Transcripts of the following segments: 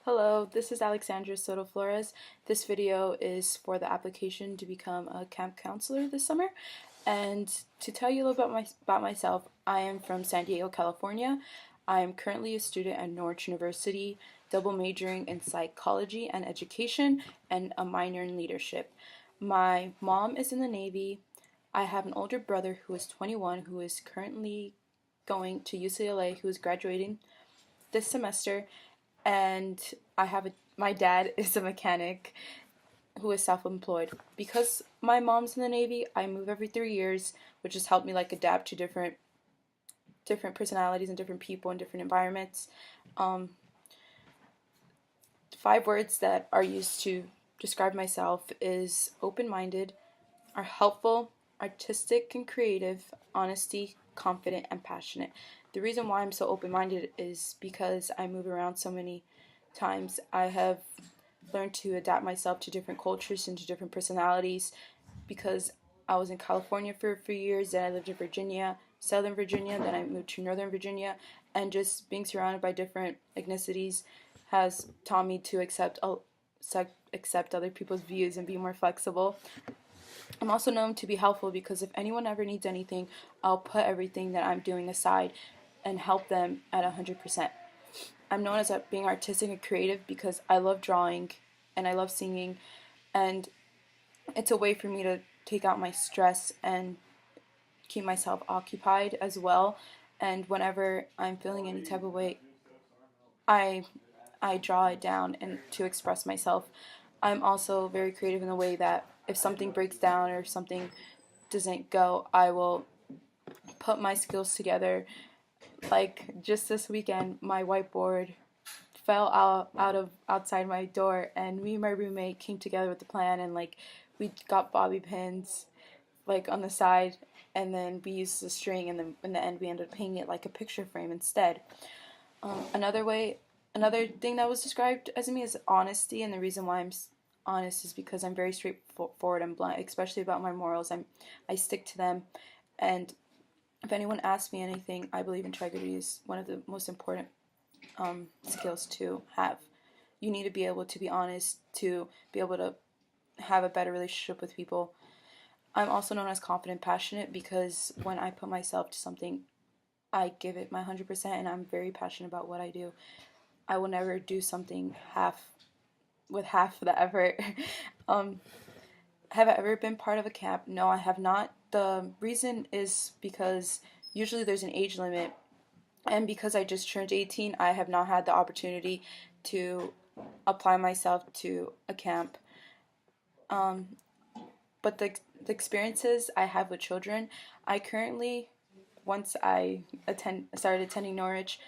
Hello, this is Alexandra Soto Flores. This video is for the application to become a camp counselor this summer. And to tell you a little bit about myself, I am from San Diego, California. I am currently a student at Norwich University, double majoring in psychology and education and a minor in leadership. My mom is in the Navy. I have an older brother who is 21 who is currently going to UCLA, who is graduating this semester, and my dad is a mechanic who is self-employed. Because my mom's in the Navy, I move every 3 years, which has helped me adapt to different personalities and different people and different environments. 5 words that are used to describe myself is open-minded, are helpful, artistic and creative, honesty, confident, and passionate. The reason why I'm so open-minded is because I move around so many times. I have learned to adapt myself to different cultures and to different personalities because I was in California for a few years, then I lived in Virginia, Southern Virginia, then I moved to Northern Virginia, and just being surrounded by different ethnicities has taught me to accept other people's views and be more flexible. I'm also known to be helpful because if anyone ever needs anything, I'll put everything that I'm doing aside and help them at 100%. I'm known as being artistic and creative because I love drawing and I love singing, and it's a way for me to take out my stress and keep myself occupied as well. And whenever I'm feeling any type of way, I I draw it down and to express myself. I'm also very creative in the way that if something breaks down or if something doesn't go, I will put my skills together. Like just this weekend, my whiteboard fell outside my door, and me and my roommate came together with the plan, and we got bobby pins on the side, and then we used the string, and then in the end we ended up painting it like a picture frame instead. Another thing that was described as me is honesty, and the reason why I'm honest is because I'm very straightforward and blunt, especially about my morals. I stick to them, and if anyone asks me anything, I believe integrity is one of the most important skills to have. You need to be able to be honest to be able to have a better relationship with people. I'm also known as confident, passionate because when I put myself to something, I give it my 100%, and I'm very passionate about what I do. I will never do something with half the effort. um, have I ever been part of a camp? No, I have not. The reason is because usually there's an age limit, and because I just turned 18, I have not had the opportunity to apply myself to a camp. But the experiences I have with children, I currently, once I started attending Norwich,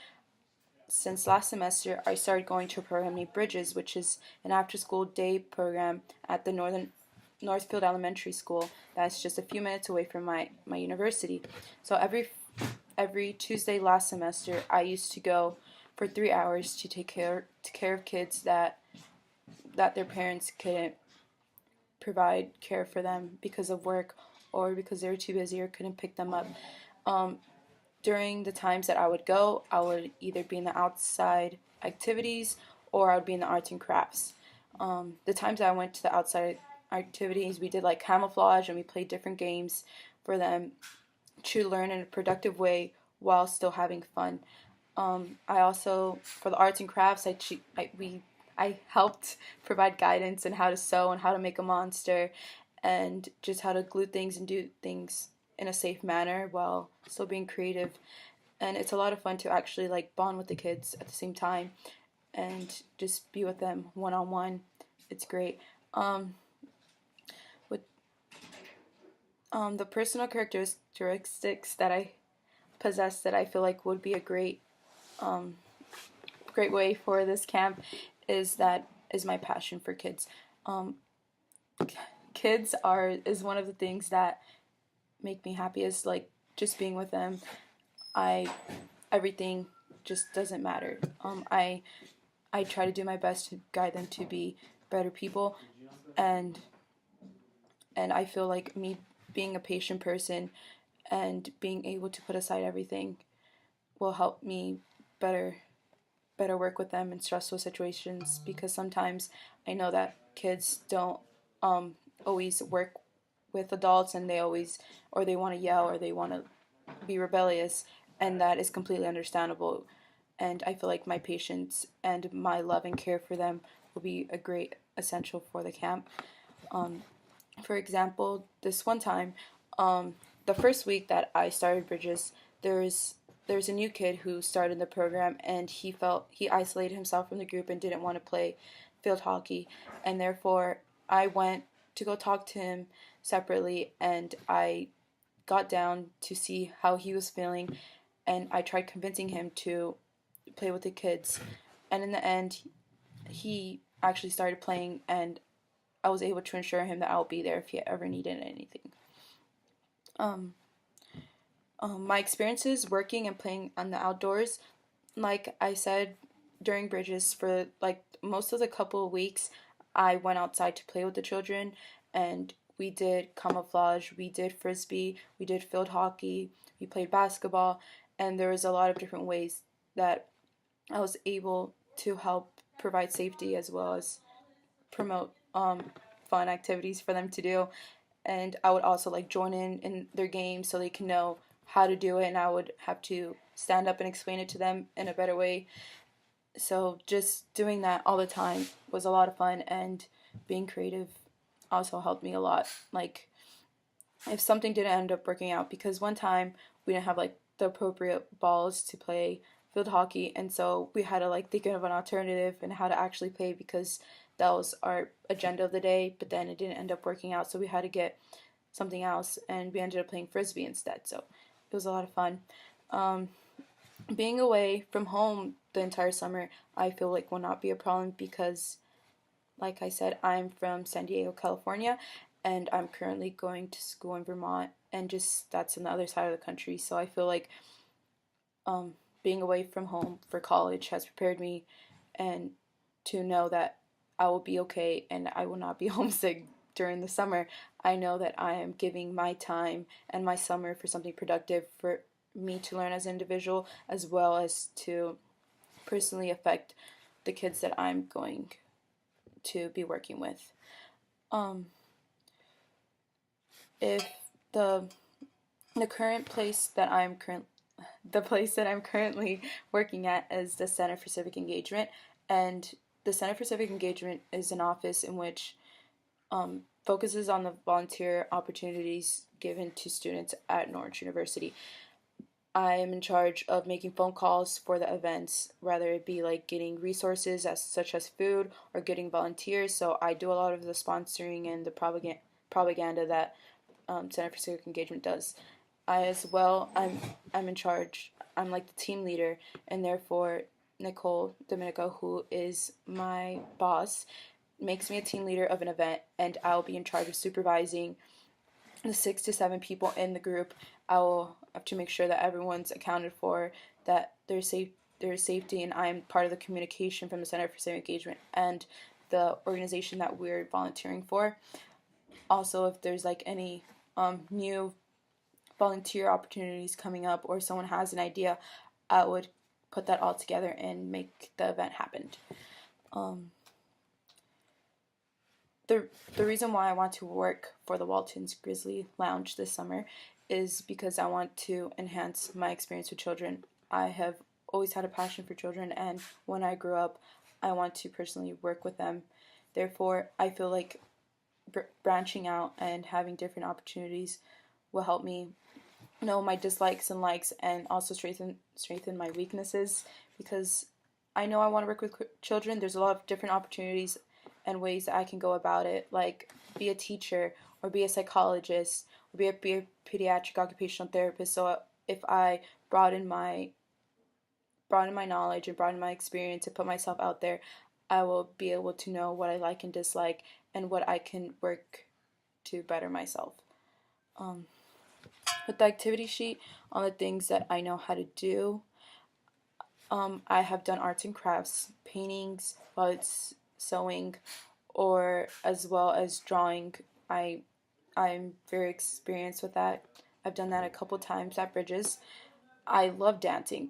since last semester, I started going to a program named Bridges, which is an after-school day program at the Northfield Elementary School. That's just a few minutes away from my university. So every Tuesday last semester, I used to go for 3 hours to take care of kids that their parents couldn't provide care for them because of work or because they were too busy or couldn't pick them up. During the times that I would go, I would either be in the outside activities or I would be in the arts and crafts. The times that I went to the outside activities, we did camouflage and we played different games for them to learn in a productive way while still having fun. I also, for the arts and crafts, I helped provide guidance on how to sew and how to make a monster and just how to glue things and do things in a safe manner while still being creative. And it's a lot of fun to actually bond with the kids at the same time and just be with them one-on-one. It's great. With the personal characteristics that I possess that I feel like would be a great way for this camp is my passion for kids. Kids is one of the things that make me happy, is just being with them. Everything just doesn't matter. I try to do my best to guide them to be better people, and I feel like me being a patient person and being able to put aside everything will help me better better work with them in stressful situations, because sometimes I know that kids don't always work with adults, and they always, or they want to yell, or they want to be rebellious, and that is completely understandable. And I feel like my patience and my love and care for them will be a great essential for the camp. Um, for example, this one time, the first week that I started Bridges, there's a new kid who started the program, and he isolated himself from the group and didn't want to play field hockey, and therefore I went to go talk to him separately, and I got down to see how he was feeling, and I tried convincing him to play with the kids, and in the end he actually started playing, and I was able to assure him that I'll be there if he ever needed anything. Um, my experiences working and playing on the outdoors, like I said, during Bridges, for like most of the couple of weeks, I went outside to play with the children, and we did camouflage, we did frisbee, we did field hockey, we played basketball, and there was a lot of different ways that I was able to help provide safety as well as promote fun activities for them to do. And I would also like join in their games so they can know how to do it, and I would have to stand up and explain it to them in a better way. So just doing that all the time was a lot of fun, and being creative also helped me a lot. Like if something didn't end up working out, because one time we didn't have like the appropriate balls to play field hockey, and so we had to like think of an alternative and how to actually play, because that was our agenda of the day, but then it didn't end up working out, so we had to get something else, and we ended up playing frisbee instead. So it was a lot of fun. um, Being away from home the entire summer, I feel like will not be a problem, because like I said, I'm from San Diego, California, and I'm currently going to school in Vermont, and just that's on the other side of the country. So I feel like um, being away from home for college has prepared me, and to know that I will be okay and I will not be homesick during the summer. I know that I am giving my time and my summer for something productive for me to learn as an individual, as well as to personally affect the kids that I'm going to be working with. Um, if the the current place that I'm current the place that I'm currently working at is the Center for Civic Engagement, and the Center for Civic Engagement is an office in which focuses on the volunteer opportunities given to students at Norwich University. I am in charge of making phone calls for the events, whether it be like getting resources such as food or getting volunteers. So I do a lot of the sponsoring and the propaganda that Center for Civic Engagement does. I as well, I'm in charge. I'm like the team leader, and therefore Nicole Domenico, who is my boss, makes me a team leader of an event, and I'll be in charge of supervising the 6 to 7 people in the group. I will have to make sure that everyone's accounted for, that there's safety, and I'm part of the communication from the Center for Civic Engagement and the organization that we're volunteering for. Also, if there's like any new volunteer opportunities coming up, or someone has an idea, I would put that all together and make the event happen. The reason why I want to work for the Walton's Grizzly Lounge this summer is because I want to enhance my experience with children. I have always had a passion for children, and when I grew up, I want to personally work with them. Therefore, I feel like branching out and having different opportunities will help me know my dislikes and likes, and also strengthen my weaknesses, because I know I want to work with children. There's a lot of different opportunities and ways that I can go about it, like be a teacher or be a psychologist or be a pediatric occupational therapist. So if I broaden my knowledge and broaden my experience and put myself out there, I will be able to know what I like and dislike and what I can work to better myself. With the activity sheet on the things that I know how to do, I have done arts and crafts, paintings, while it's sewing, or as well as drawing. I'm very experienced with that. I've done that a couple times at Bridges. I love dancing.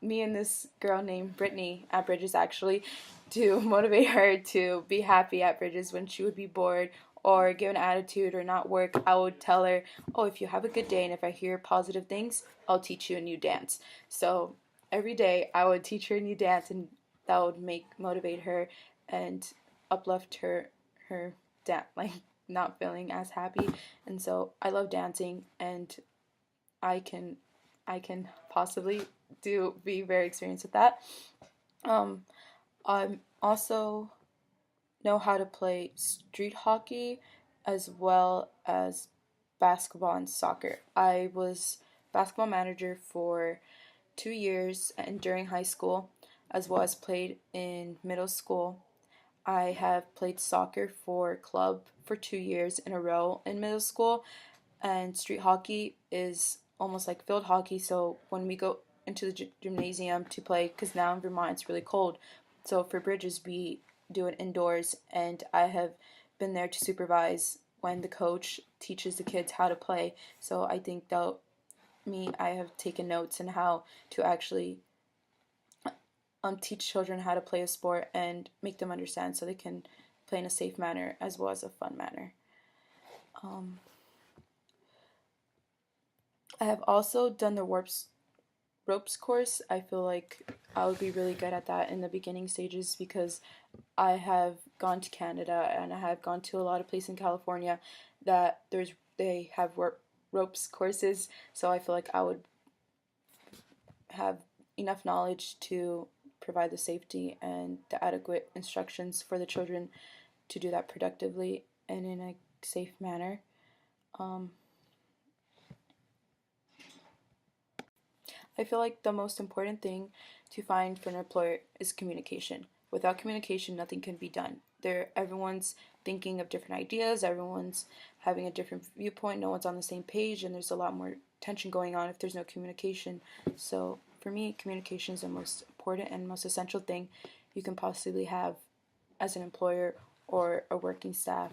me and this girl named Brittany at Bridges actually to motivate her to be happy at Bridges when she would be bored or give an attitude or not work. I would tell her, oh, if you have a good day and if I hear positive things, I'll teach you a new dance. So every day I would teach her a new dance, and that would motivate her and uplift her like not feeling as happy. And so I love dancing, and I can I can possibly do be very experienced with that. Um, I also know how to play street hockey as well as basketball and soccer. I was basketball manager for 2 years and during high school, as well as played in middle school. I have played soccer for club for 2 years in a row in middle school, and street hockey is almost like field hockey. So when we go into the gymnasium to play, because now in Vermont it's really cold, so for Bridges we do it indoors, and I have been there to supervise when the coach teaches the kids how to play. So I think that I have taken notes on how to actually teach children how to play a sport and make them understand so they can play in a safe manner as well as a fun manner. Um, I have also done the ropes course. I feel like I would be really good at that in the beginning stages because I have gone to Canada and I have gone to a lot of places in California that they have ropes courses. So I feel like I would have enough knowledge to provide the safety and the adequate instructions for the children to do that productively and in a safe manner. Um, I feel like the most important thing to find for an employer is communication. Without communication, nothing can be done. Everyone's thinking of different ideas, everyone's having a different viewpoint, no one's on the same page, and there's a lot more tension going on if there's no communication. So for me, communication is the most important and most essential thing you can possibly have as an employer or a working staff,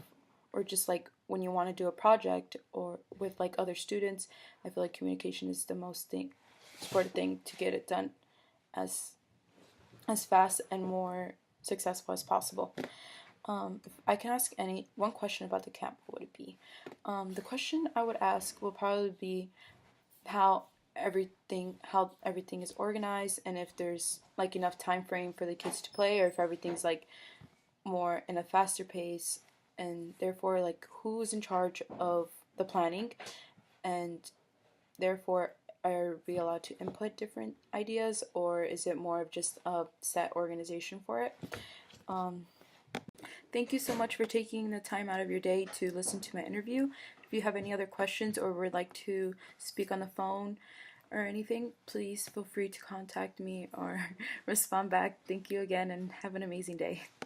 or just like when you want to do a project or with like other students. I feel like communication is the most important thing to get it done as fast and more successful as possible. If I can ask one question about the camp, what would it be? The question I would ask will probably be how everything is organized, and if there's like enough time frame for the kids to play, or if everything's like more in a faster pace, and therefore like who's in charge of the planning, and therefore are we allowed to input different ideas, or is it more of just a set organization for it? Thank you so much for taking the time out of your day to listen to my interview. If you have any other questions or would like to speak on the phone or anything, please feel free to contact me or respond back. Thank you again and have an amazing day.